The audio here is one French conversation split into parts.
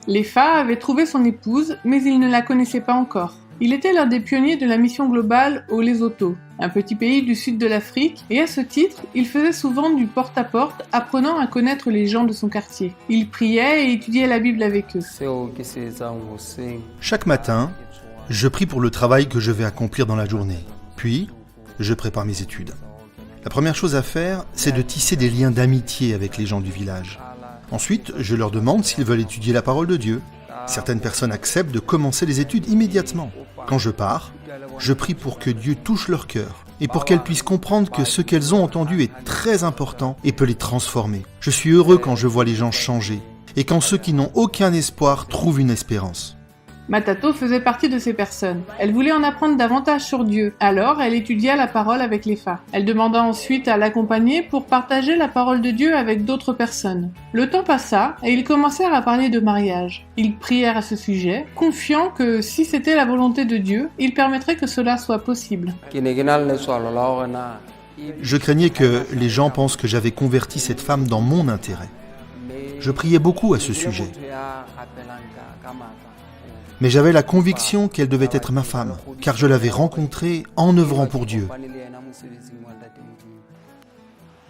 Lefa avait trouvé son épouse, mais il ne la connaissait pas encore. Il était l'un des pionniers de la mission globale au Lesotho, un petit pays du sud de l'Afrique, et à ce titre, il faisait souvent du porte-à-porte, apprenant à connaître les gens de son quartier. Il priait et étudiait la Bible avec eux. Chaque matin, je prie pour le travail que je vais accomplir dans la journée. Puis, je prépare mes études. La première chose à faire, c'est de tisser des liens d'amitié avec les gens du village. Ensuite, je leur demande s'ils veulent étudier la parole de Dieu. Certaines personnes acceptent de commencer les études immédiatement. Quand je pars, je prie pour que Dieu touche leur cœur et pour qu'elles puissent comprendre que ce qu'elles ont entendu est très important et peut les transformer. Je suis heureux quand je vois les gens changer et quand ceux qui n'ont aucun espoir trouvent une espérance. Matato faisait partie de ces personnes. Elle voulait en apprendre davantage sur Dieu, alors elle étudia la parole avec Lefa. Elle demanda ensuite à l'accompagner pour partager la parole de Dieu avec d'autres personnes. Le temps passa et ils commencèrent à parler de mariage. Ils prièrent à ce sujet, confiant que si c'était la volonté de Dieu, il permettrait que cela soit possible. Je craignais que les gens pensent que j'avais converti cette femme dans mon intérêt. Je priais beaucoup à ce sujet. Mais j'avais la conviction qu'elle devait être ma femme, car je l'avais rencontrée en œuvrant pour Dieu.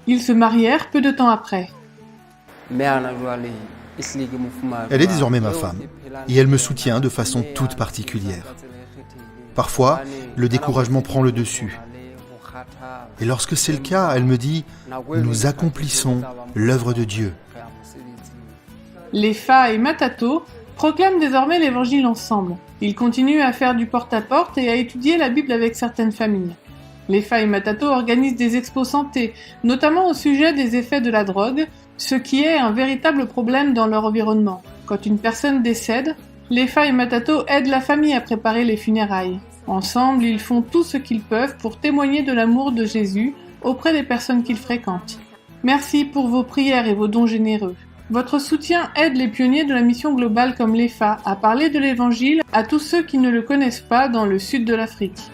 Ils se marièrent peu de temps après. Elle est désormais ma femme, et elle me soutient de façon toute particulière. Parfois, le découragement prend le dessus. Et lorsque c'est le cas, elle me dit « Nous accomplissons l'œuvre de Dieu ». Lefa et Matato proclament désormais l'évangile ensemble. Ils continuent à faire du porte-à-porte et à étudier la Bible avec certaines familles. Lefa et Matato organisent des expos santé, notamment au sujet des effets de la drogue, ce qui est un véritable problème dans leur environnement. Quand une personne décède, Lefa et Matato aident la famille à préparer les funérailles. Ensemble, ils font tout ce qu'ils peuvent pour témoigner de l'amour de Jésus auprès des personnes qu'ils fréquentent. Merci pour vos prières et vos dons généreux. Votre soutien aide les pionniers de la mission globale comme Lefa à parler de l'évangile à tous ceux qui ne le connaissent pas dans le sud de l'Afrique.